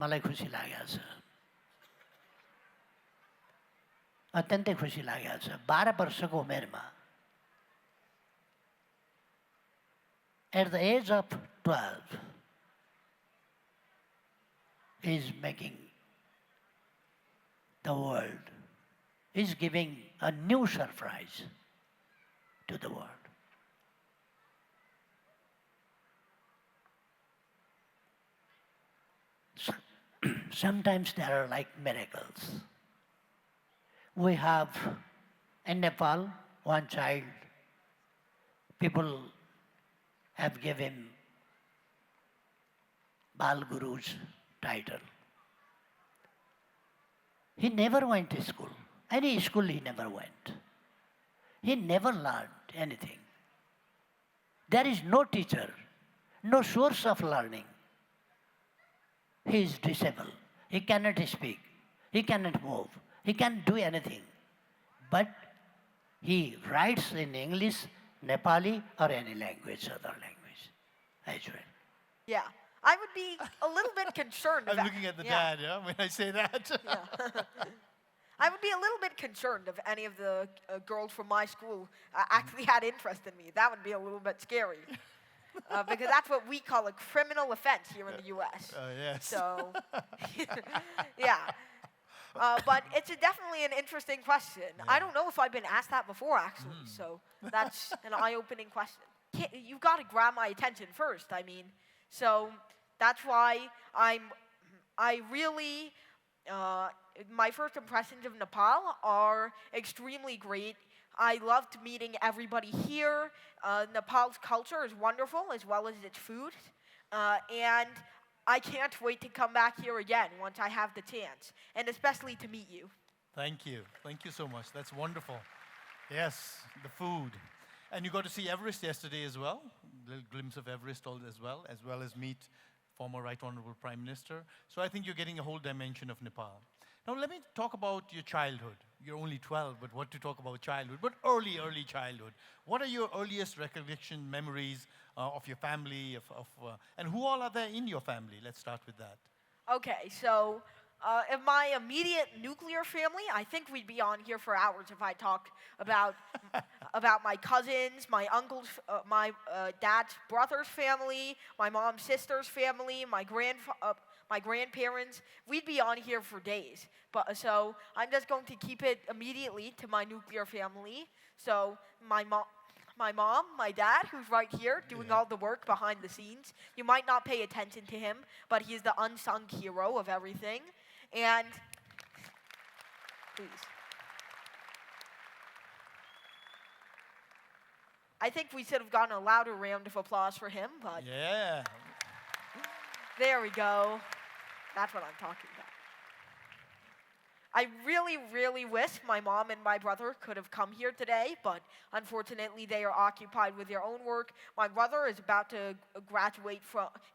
मलाई खुसी लागेको छ, अत्यन्तै खुसी लागेको छ। 12 वर्षको उमेरमा, at the age of 12, he is making the world, he is giving a new surprise to the world. Sometimes there are like miracles. We have in Nepal one child, people have given him Bal Guru's title. He never went to school. Any school he never went. He never learned anything. There is no teacher, no source of learning. He is disabled. He cannot speak. He cannot move. He can't do anything. But he writes in English, Nepali, or any language, other language as well. Yeah. I would be a little bit concerned. I'm looking at the dad, yeah, when I say that. Yeah. I would be a little bit concerned if any of the girls from my school actually had interest in me. That would be a little bit scary. Because that's what we call a criminal offense here in the U.S. Yes. So, yeah. But it's definitely an interesting question. Yeah. I don't know if I've been asked that before, actually. So that's an eye-opening question. You've got to grab my attention first. I mean, so that's why I really, my first impressions of Nepal are extremely great. I loved meeting everybody here. Nepal's culture is wonderful, as well as its food. And I can't wait to come back here again once I have the chance, and especially to meet you. Thank you. Thank you so much. That's wonderful. Yes, the food. And you got to see Everest yesterday as well. A little glimpse of Everest as well as meet former Right Honorable Prime Minister. So I think you're getting a whole dimension of Nepal. Now let me talk about your childhood. You're only 12, but what to talk about childhood? But early childhood. What are your earliest recollection, memories of your family, and who all are there in your family? Let's start with that. Okay, so in my immediate nuclear family, I think we'd be on here for hours if I talked about about my cousins, my uncles, my dad's brother's family, my mom's sister's family, my grandparents. We'd be on here for days. But so I'm just going to keep it immediately to my nuclear family. So my mom, my dad, who's right here doing all the work behind the scenes. You might not pay attention to him, but he's the unsung hero of everything. And please. I think we should have gotten a louder round of applause for him, but yeah. There we go. That's what I'm talking about. I really, really wish my mom and my brother could have come here today, but unfortunately they are occupied with their own work. My brother is about to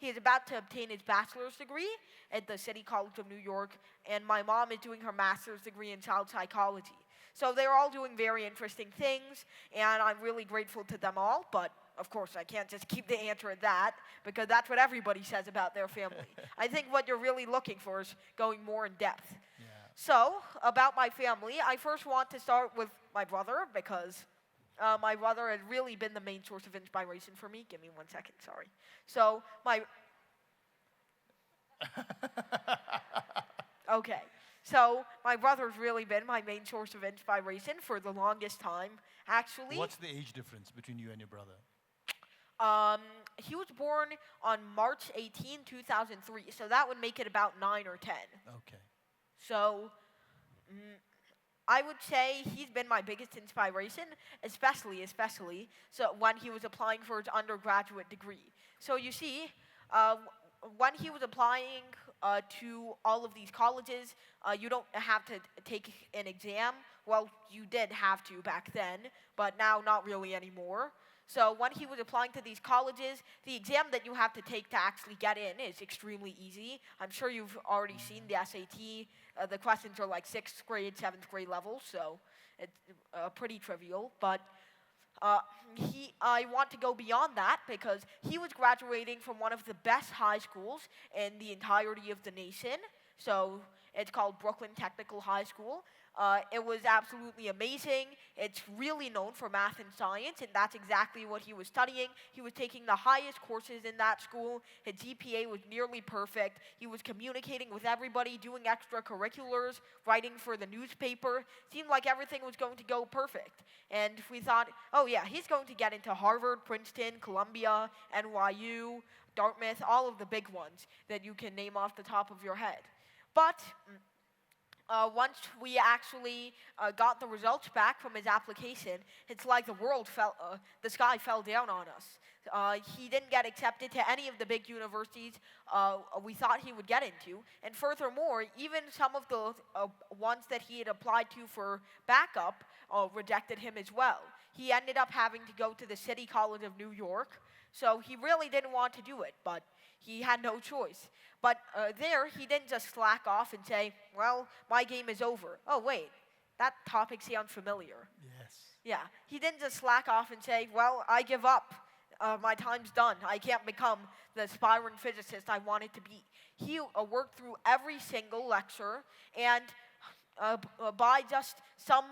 he is about to obtain his bachelor's degree at the City College of New York, and my mom is doing her master's degree in child psychology. So they're all doing very interesting things, and I'm really grateful to them all, but of course, I can't just keep the answer at that, because that's what everybody says about their family. I think what you're really looking for is going more in depth. Yeah. So, about my family, I first want to start with my brother, because my brother has really been the main source of inspiration for me. Give me 1 second, sorry. So, okay. So, my brother's really been my main source of inspiration for the longest time, actually. What's the age difference between you and your brother? He was born on March 18, 2003, so that would make it about 9 or 10. Okay. So, I would say he's been my biggest inspiration, especially so when he was applying for his undergraduate degree. So you see, when he was applying to all of these colleges, you don't have to take an exam. Well, you did have to back then, but now not really anymore. So when he was applying to these colleges, the exam that you have to take to actually get in is extremely easy. I'm sure you've already seen the SAT. The questions are like 6th grade, 7th grade level, so it's pretty trivial. But uh, I want to go beyond that because he was graduating from one of the best high schools in the entirety of the nation. So it's called Brooklyn Technical High School. It was absolutely amazing. It's really known for math and science, and that's exactly what he was studying. He was taking the highest courses in that school. His GPA was nearly perfect. He was communicating with everybody, doing extracurriculars, writing for the newspaper. Seemed like everything was going to go perfect. And we thought, oh yeah, he's going to get into Harvard, Princeton, Columbia, NYU, Dartmouth, all of the big ones that you can name off the top of your head. But once we actually got the results back from his application, it's like the sky fell down on us. He didn't get accepted to any of the big universities we thought he would get into. And furthermore, even some of the ones that he had applied to for backup rejected him as well. He ended up having to go to the City College of New York, so he really didn't want to do it, but he had no choice. But there, he didn't just slack off and say, well, my game is over. Oh, wait, that topic sounds familiar. Yes. Yeah, he didn't just slack off and say, well, I give up. My time's done. I can't become the aspiring physicist I wanted to be. He worked through every single lecture, and by just some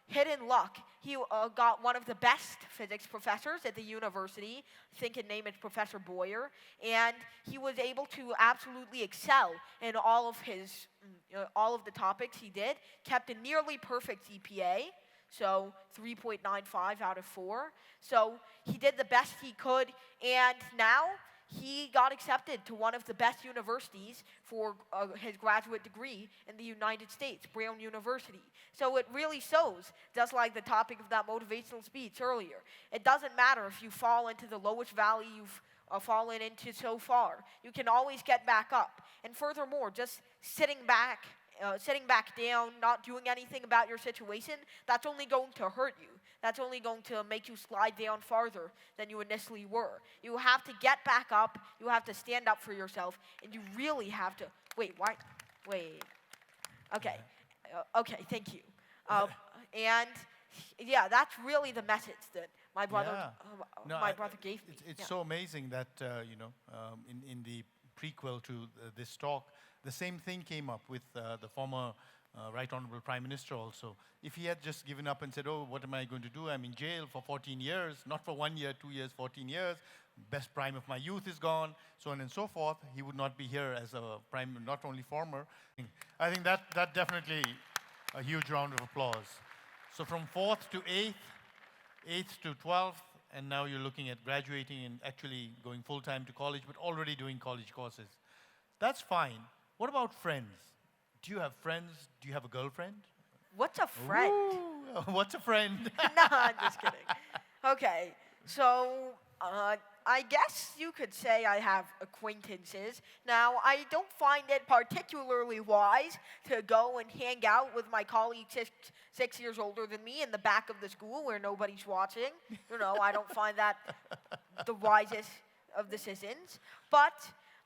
hidden luck, he got one of the best physics professors at the university. I think his name is Professor Boyer, and he was able to absolutely excel in all of the topics he did. Kept a nearly perfect GPA, so 3.95 out of 4. So he did the best he could, and now he got accepted to one of the best universities for his graduate degree in the United States, Brown University. So it really shows, just like the topic of that motivational speech earlier, it doesn't matter if you fall into the lowest valley you've fallen into so far. You can always get back up. And furthermore, just sitting back down, not doing anything about your situation, that's only going to hurt you. That's only going to make you slide down farther than you initially were. You have to get back up. You have to stand up for yourself. And you really have to... Wait. Okay. Okay, thank you. And yeah, that's really the message that my brother gave me. It's so amazing that, in the prequel to this talk, the same thing came up with the former Right Honorable Prime Minister also. If he had just given up and said, oh, what am I going to do? I'm in jail for 14 years, not for 1 year, 2 years, 14 years. Best prime of my youth is gone, so on and so forth. He would not be here as a prime, not only former. I think that definitely a huge round of applause. So from 4th to 8th, 8th to 12th, and now you're looking at graduating and actually going full-time to college, but already doing college courses. That's fine. What about friends? Do you have friends? Do you have a girlfriend? What's a friend? Ooh, what's a friend? No, I'm just kidding. Okay, so I guess you could say I have acquaintances. Now, I don't find it particularly wise to go and hang out with my colleagues 6 years older than me in the back of the school where nobody's watching. I don't find that the wisest of decisions. But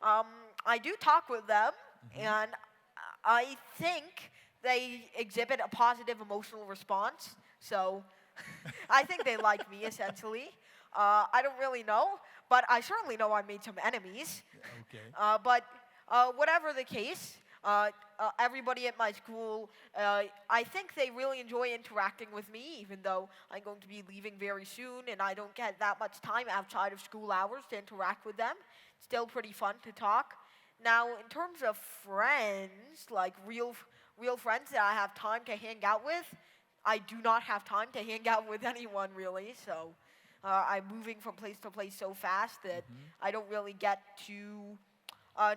I do talk with them, and I think they exhibit a positive emotional response. So I think they like me, essentially. I don't really know, but I certainly know I made some enemies. Okay. But whatever the case, everybody at my school, I think they really enjoy interacting with me, even though I'm going to be leaving very soon and I don't get that much time outside of school hours to interact with them. It's still pretty fun to talk. Now, in terms of friends, like real friends that I have time to hang out with, I do not have time to hang out with anyone, really. So I'm moving from place to place so fast that I don't really get to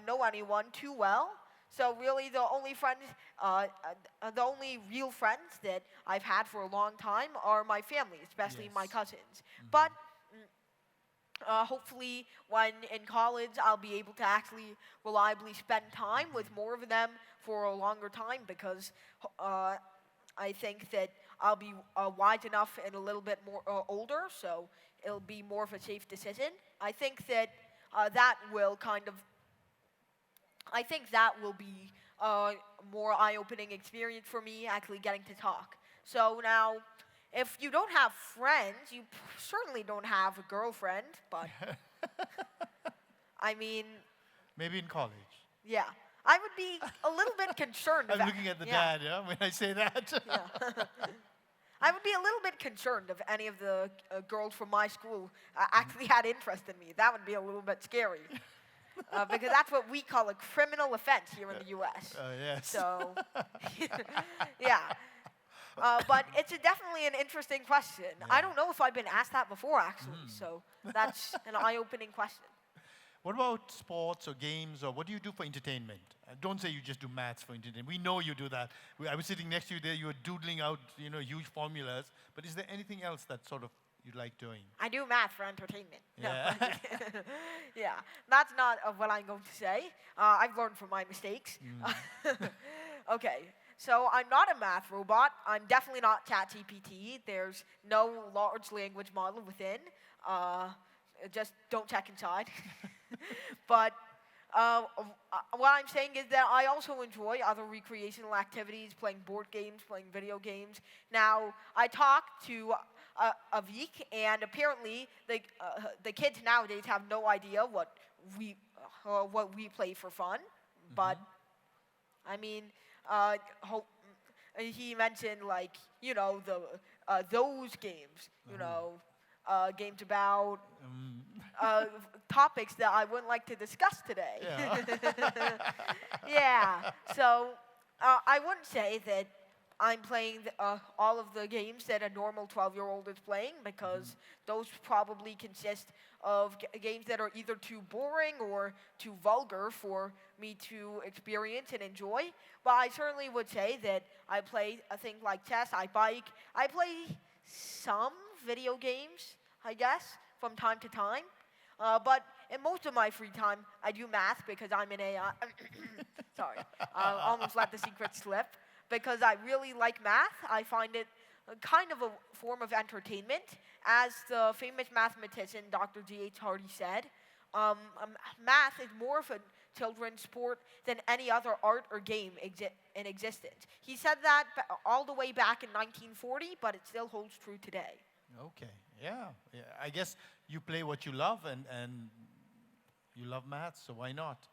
know anyone too well. So really, the only real friends that I've had for a long time are my family, especially my cousins. But hopefully, when in college, I'll be able to actually reliably spend time with more of them for a longer time because I think that I'll be wise enough and a little bit more older, so it'll be more of a safe decision. I think that that will be a more eye-opening experience for me, actually getting to talk. So now, if you don't have friends, you certainly don't have a girlfriend, but I mean, Maybe in college. yeah. I would be a little bit concerned. I'm looking at the dad, yeah, when I say that. Yeah. I would be a little bit concerned if any of the girls from my school actually had interest in me. That would be a little bit scary. Because that's what we call a criminal offense here in the U.S. Yes. So, yeah. But it's definitely an interesting question. I don't know if I've been asked that before, actually. So that's an eye-opening question. What about sports or games, or what do you do for entertainment? Don't say you just do maths for entertainment. We know you do that. I was sitting next to you there. You were doodling out, huge formulas. But is there anything else that sort of you like doing? I do math for entertainment. Yeah. No. Yeah, that's not what I'm going to say. I've learned from my mistakes. Okay, so I'm not a math robot. I'm definitely not ChatGPT. There's no large language model within. Just don't check inside. But what I'm saying is that I also enjoy other recreational activities, playing board games, playing video games. Now, I talked to Avik, and apparently the kids nowadays have no idea what we play for fun. But, I mean, he mentioned, those games, games about topics that I wouldn't like to discuss today. Yeah. Yeah. So I wouldn't say that I'm playing all of the games that a normal 12-year-old is playing, because those probably consist of games that are either too boring or too vulgar for me to experience and enjoy. But I certainly would say that I play a thing like chess, I bike, I play some video games, I guess, from time to time. But in most of my free time, I do math because I'm an AI. Sorry, I almost let the secret slip. Because I really like math. I find it kind of a form of entertainment. As the famous mathematician Dr. G.H. Hardy said, math is more of a children's sport than any other art or game in existence. He said that all the way back in 1940, but it still holds true today. Okay. Yeah. I guess you play what you love, and you love maths, so why not?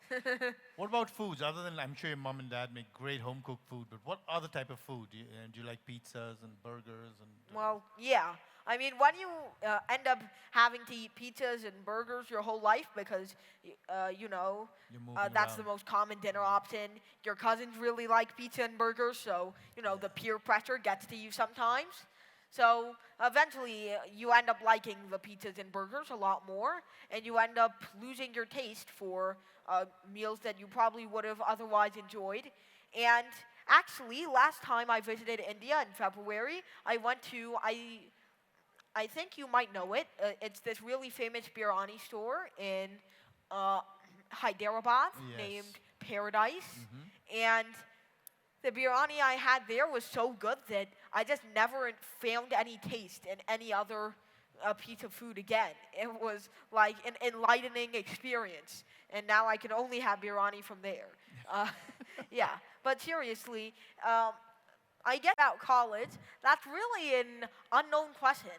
What about foods? Other than, I'm sure your mom and dad make great home-cooked food, but what other type of food? Do you like pizzas and burgers? Well, yeah. I mean, when you end up having to eat pizzas and burgers your whole life because, that's the most common dinner option. Your cousins really like pizza and burgers, so, the peer pressure gets to you sometimes. So eventually, you end up liking the pizzas and burgers a lot more, and you end up losing your taste for meals that you probably would have otherwise enjoyed. And actually, last time I visited India in February, I went to, I think you might know it, it's this really famous biryani store in Hyderabad named Paradise. And the biryani I had there was so good that I just never found any taste in any other piece of food again. It was like an enlightening experience. And now I can only have biryani from there. Yeah, but seriously, I get about college. That's really an unknown question.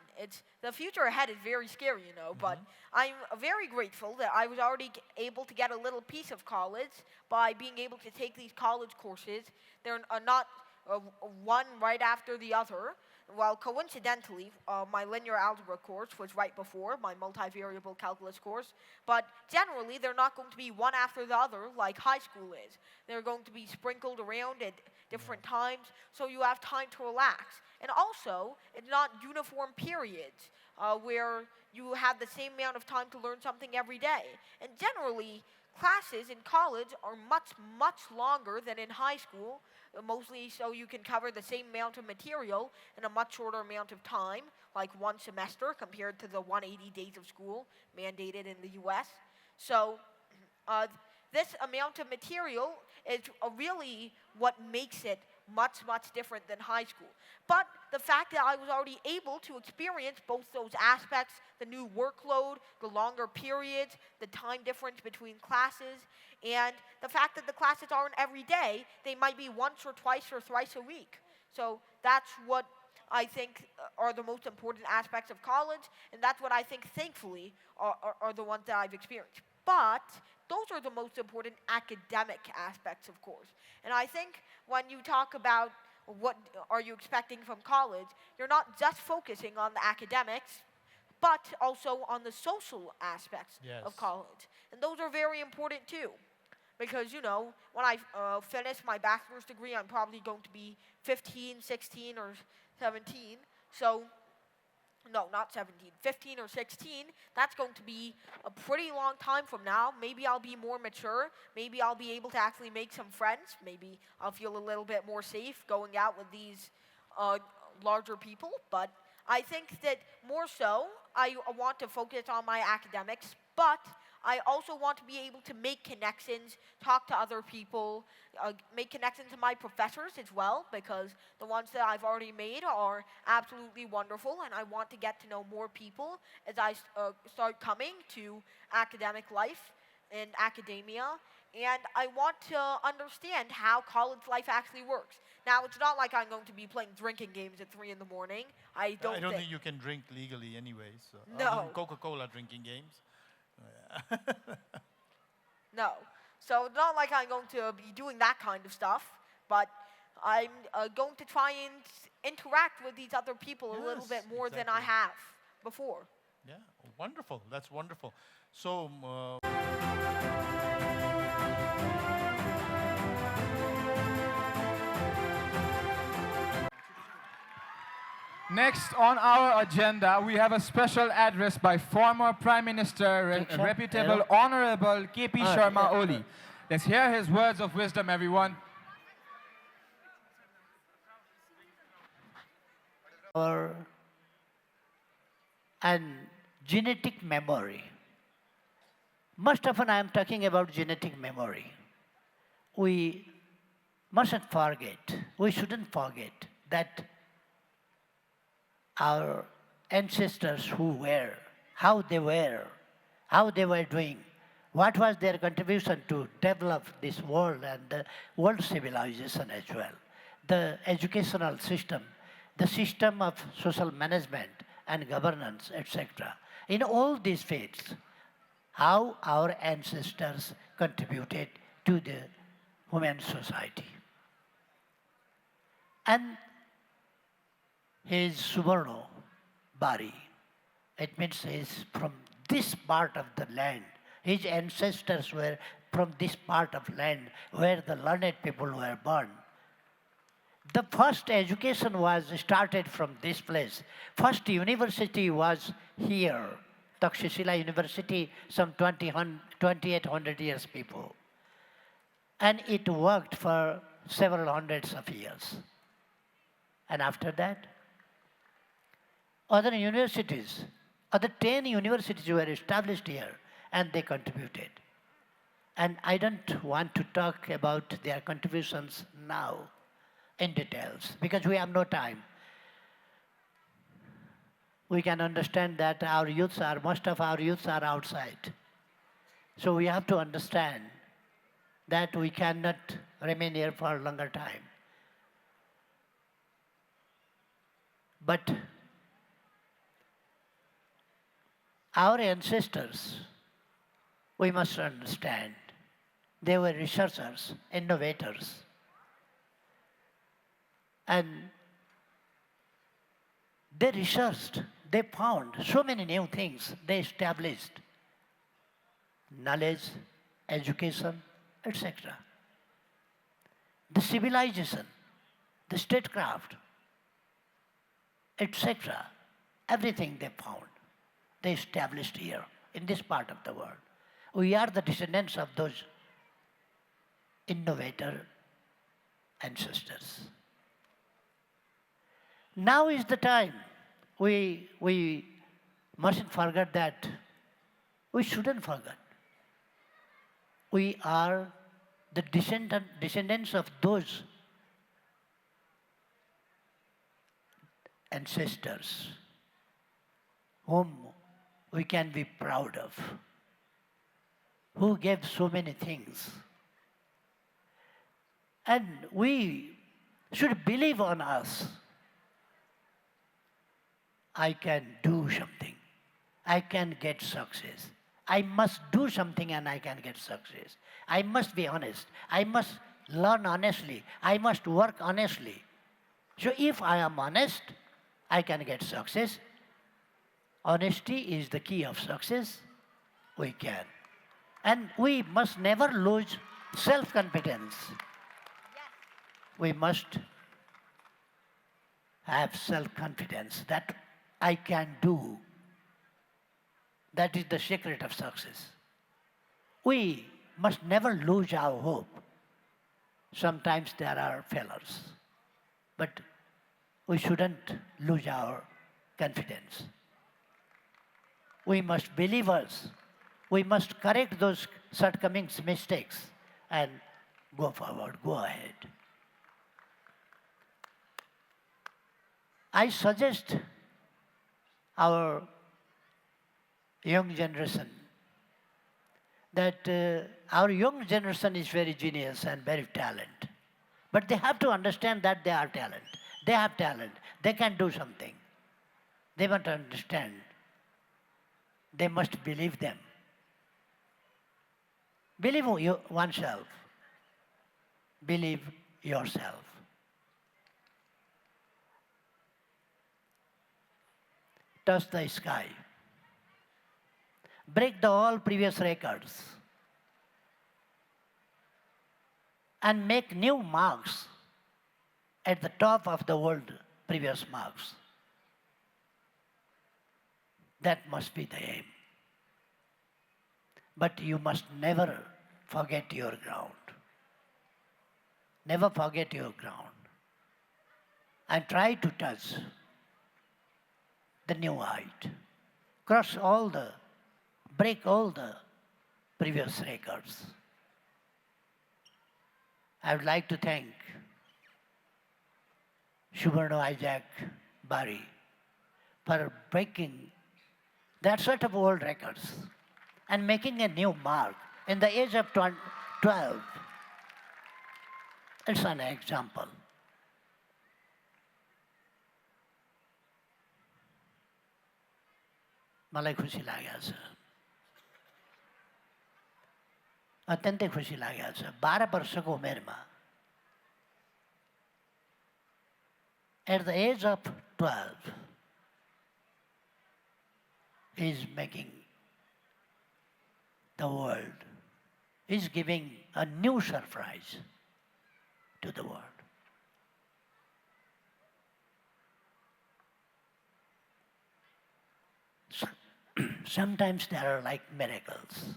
The future ahead is very scary, but I'm very grateful that I was already able to get a little piece of college by being able to take these college courses. They're not one right after the other. Well, coincidentally, my linear algebra course was right before my multivariable calculus course, but generally they're not going to be one after the other like high school is. They're going to be sprinkled around at different times, so you have time to relax. And also, it's not uniform periods where you have the same amount of time to learn something every day. And generally, classes in college are much, much longer than in high school, mostly so you can cover the same amount of material in a much shorter amount of time, like one semester compared to the 180 days of school mandated in the US. So this amount of material is really what makes it much, much different than high school. But the fact that I was already able to experience both those aspects, the new workload, the longer periods, the time difference between classes, and the fact that the classes aren't every day, they might be once or twice or thrice a week. So that's what I think, are the most important aspects of college, and that's what I think, thankfully, are the ones that I've experienced. But those are the most important academic aspects, of course. And I think when you talk about what are you expecting from college, you're not just focusing on the academics, but also on the social aspects Yes. of college. And those are very important too. Because, when I finish my bachelor's degree, I'm probably going to be 15, 16, or 17. So, no, not 17, 15 or 16. That's going to be a pretty long time from now. Maybe I'll be more mature. Maybe I'll be able to actually make some friends. Maybe I'll feel a little bit more safe going out with these larger people. But I think that more so, I want to focus on my academics, but I also want to be able to make connections, talk to other people, make connections to my professors as well, because the ones that I've already made are absolutely wonderful, and I want to get to know more people as I start coming to academic life and academia. And I want to understand how college life actually works. Now, it's not like I'm going to be playing drinking games at 3 in the morning. I don't think you can drink legally anyway. So No. Other than Coca-Cola drinking games. No. So it's not like I'm going to be doing that kind of stuff, but I'm going to try and interact with these other people a little bit Yes, more than I exactly. have before. Yeah, wonderful. That's wonderful. So, Next on our agenda, we have a special address by former Prime Minister, Picture? reputable Hello? Honorable KP Sharma Oli. Let's hear his words of wisdom, everyone. And genetic memory. Most often I am talking about genetic memory. We mustn't forget, we shouldn't forget that our ancestors who were, how they were doing, what was their contribution to develop this world and the world civilization as well. The educational system, the system of social management and governance, etc. In all these fields, how our ancestors contributed to the human society. And he is Soborno, Bari. It means he is from this part of the land. His ancestors were from this part of land where the learned people were born. The first education was started from this place. First university was here, Takshashila University, some 2800 years before. And it worked for several hundreds of years. And after that, other universities, other 10 universities were established here, and they contributed. And I don't want to talk about their contributions now in details, because we have no time. We can understand that most of our youths are outside. So we have to understand that we cannot remain here for a longer time. But our ancestors, we must understand, they were researchers, innovators. And they researched, they found so many new things, they established knowledge, education, etc. The civilization, the statecraft, etc. Everything they found, they established here in this part of the world. We are the descendants of those innovator ancestors. Now is the time. We mustn't forget that. We shouldn't forget. We are the descendants of those ancestors whom we can be proud of, who gave so many things. And we should believe on us. I can do something. I can get success. I must do something and I can get success. I must be honest. I must learn honestly. I must work honestly. So if I am honest, I can get success. Honesty is the key of success. We can. And we must never lose self-confidence. We must have self-confidence that I can do. That is the secret of success. We must never lose our hope. Sometimes there are failures, but we shouldn't lose our confidence. We must believe us. We must correct those shortcomings, mistakes, and go forward, go ahead. I suggest our young generation that our young generation is very genius and very talented. But they have to understand that they are talent. They have talent. They can do something. They must understand. They must believe them. Believe oneself. Believe yourself. Touch the sky. Break the all previous records. And make new marks at the top of the world previous marks. That must be the aim. But you must never forget your ground. Never forget your ground. And try to touch the new height. Break all the previous records. I would like to thank Soborno, Isaac, Bari for breaking that sort of world records and making a new mark in the age of 12. It's an example. मलाई खुसी लागेको छ अत्यन्तै खुसी लागेको छ 12 वर्षको उमेरमा at the age of 12 is making the world, is giving a new surprise to the world. Sometimes there are like miracles.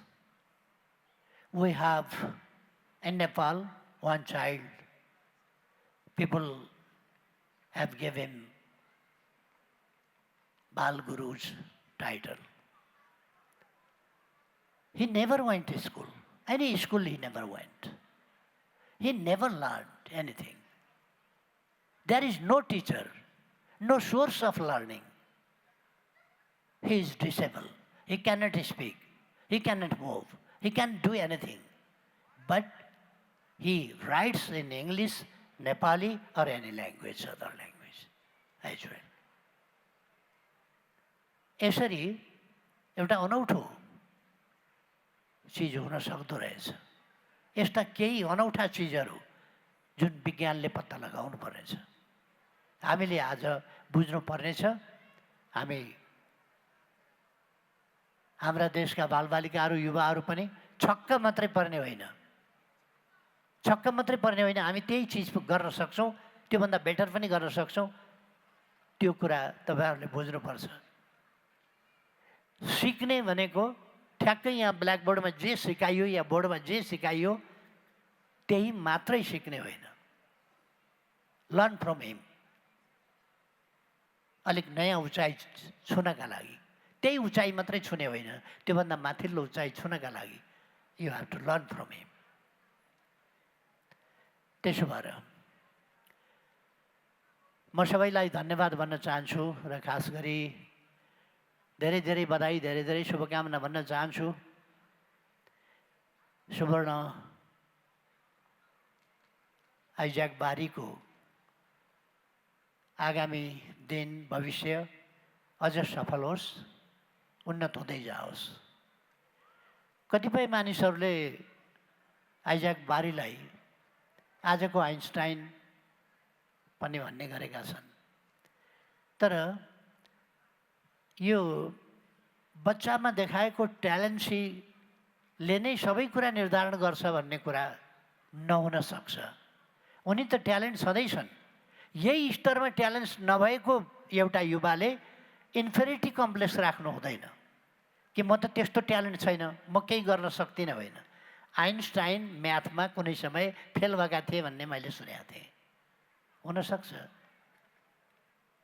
We have in Nepal one child, people have given him Bal Guru's title. He never went to school. Any school he never went. He never learned anything. There is no teacher, no source of learning. He is disabled. He cannot speak. He cannot move. He can't do anything. But he writes in English, Nepali, or any language, other language as well. यसरी एउटा अनौठो चिज हुन सक्दो रहेछ यस्ता केही अनौठा चिजहरू जुन विज्ञानले पत्ता लगाउनु पर्नेछ हामीले आज बुझ्नु पर्नेछ हामी हाम्रा देशका बालबालिकाहरू युवाहरू पनि छक्क मात्रै पर्ने होइन हामी त्यही चिज गर्न सक्छौं त्यो भन्दा बेटर पनि गर्न सक्छौं त्यो कुरा तपाईहरुले बुझ्नु पर्छ सिक्ने भनेको ठ्याक्कै यहाँ ब्ल्याक बोर्डमा जे सिकाइयो या बोर्डमा जे सिकाइयो त्यही मात्रै सिक्ने होइन लर्न फ्रम हिम अलिक नयाँ उचाइ छुनका लागि त्यही उचाइ मात्रै छुने होइन त्यो भन्दा माथिल्लो उचाइ छुनका लागि you have to learn from him त्यसो भएर म सबैलाई धन्यवाद भन्न चाहन्छु र खास गरी धेरै धेरै बधाई धेरै धेरै शुभकामना भन्न चाहन्छु सुवर्ण आइज्याक बारीको आगामी दिन भविष्य अझ सफल होस्, उन्नत हुँदै जाओस्। कतिपय मानिसहरूले आइज्याक बारीलाई आजको आइन्स्टाइन पनि भन्ने गरेका छन्। तर यो बच्चामा देखाएको ट्यालेन्टले नै सबै कुरा निर्धारण गर्छ भन्ने कुरा नहुन सक्छ। उनी त ट्यालेन्ट छँदै छन्। यही स्तरमा ट्यालेन्ट नभएको एउटा युवाले इन्फेरिटी कम्प्लेक्स राख्नु हुँदैन कि म त त्यस्तो ट्यालेन्ट छैन, म केही गर्न सक्दिनँ। होइन, आइन्स्टाइन म्याथमा कुनै समय फेल भएका थिए भन्ने मैले सुनेको थिएँ। हुनसक्छ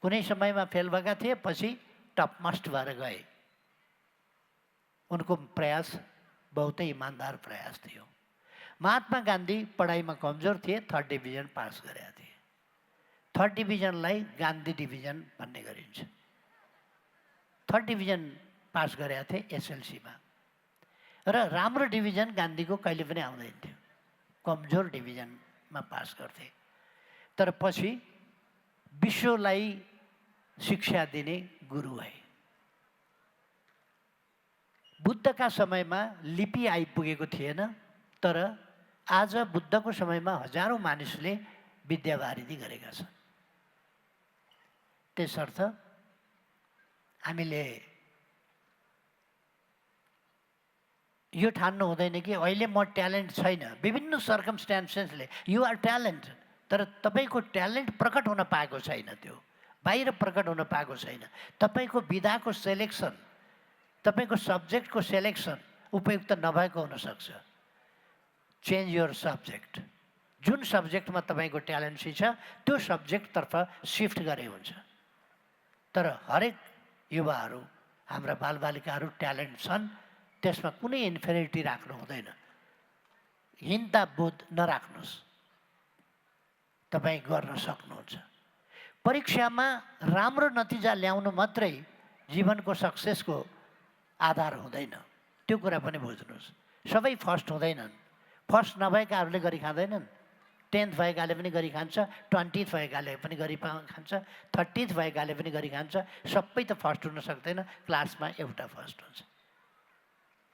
कुनै समयमा फेल भएका थिए, पछि टपमस्ट भएर गए। उनको प्रयास बहुतै इमान्दार प्रयास थियो। महात्मा गान्धी पढाइमा कमजोर थिए, 3rd डिभिजन पास गरेका थिए। 3rd डिभिजनलाई गान्धी डिभिजन भन्ने गरिन्छ। 3rd डिभिजन पास गरेका थिए एसएलसीमा, र राम्रो डिभिजन गान्धीको कहिले पनि आउँदैन थियो। कमजोर डिभिजनमा पास गर्थे। तर पछि विश्वलाई शिक्षा दिने गुरु भए। बुद्धका समयमा लिपि आइपुगेको थिएन, तर आज बुद्धको समयमा हजारौँ मानिसले विद्यावारिधि गरेका छन्। त्यसर्थ हामीले यो ठान्नु हुँदैन कि अहिले म ट्यालेन्ट छैन। विभिन्न सर्कमस्ट्यान्सेसले यु आर ट्यालेन्ट, तर तपाईँको ट्यालेन्ट प्रकट हुन पाएको छैन, त्यो बाहिर प्रकट हुन पाएको छैन। तपाईँको विधाको सेलेक्सन, तपाईँको सब्जेक्टको सेलेक्सन उपयुक्त नभएको हुनसक्छ। Change your subject. जुन सब्जेक्टमा तपाईँको ट्यालेन्ट छ त्यो सब्जेक्टतर्फ सिफ्ट गरे हुन्छ। तर हरेक युवाहरू, हाम्रा बालबालिकाहरू ट्यालेन्ट छन्, त्यसमा कुनै इन्फेरिटी राख्नु हुँदैन। हीनता बोध नराख्नुहोस्, तपाईँ गर्न सक्नुहुन्छ। परीक्षामा राम्रो नतिजा ल्याउनु मात्रै जीवनको सक्सेसको आधार हुँदैन, त्यो कुरा पनि बुझ्नुहोस्। सबै फर्स्ट हुँदैनन्। फर्स्ट नभएकाहरूले गरी खाँदैनन्। 10th भएकाले पनि गरी खान्छ, 20th भएकाले पनि गरी खान्छ, 30th भएकाले पनि गरी खान्छ। सबै त फर्स्ट हुन सक्दैन, क्लासमा एउटा फर्स्ट हुन्छ।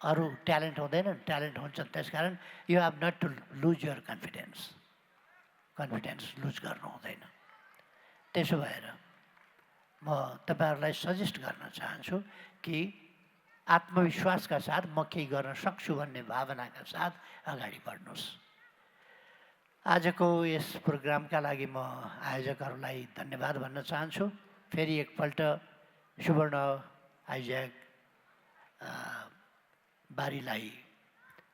अरू ट्यालेन्ट हुँदैनन्, ट्यालेन्ट हुन्छन्। त्यसकारण you have not to lose your confidence. Confidence lose गर्नु हुँदैन। त्यसो भएर म तपाईँहरूलाई सजेस्ट गर्न चाहन्छु कि आत्मविश्वासका साथ म केही गर्न सक्छु भन्ने भावनाका साथ अगाडि बढ्नुहोस्। आजको यस प्रोग्रामका लागि म आयोजकहरूलाई धन्यवाद भन्न चाहन्छु। फेरि एकपल्ट सुवर्ण आइज्याक बारीलाई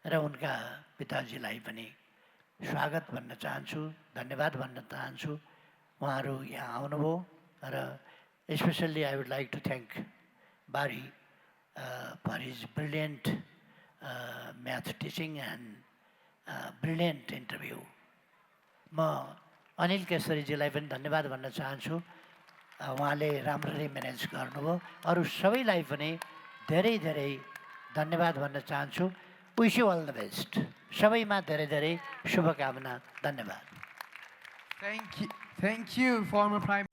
र उनका पिताजीलाई पनि स्वागत भन्न चाहन्छु, धन्यवाद भन्न चाहन्छु। उहाँहरू यहाँ आउनुभयो र specially I would like to thank Barry for his brilliant math teaching and brilliant interview. म अनिल केसरीजीलाई पनि धन्यवाद भन्न चाहन्छु। उहाँले राम्ररी म्यानेज गर्नुभयो। अरू सबैलाई पनि धेरै धेरै धन्यवाद भन्न चाहन्छु। Wish you all the best. सबैमा धेरै धेरै शुभकामना। धन्यवाद। Thank you, former Prime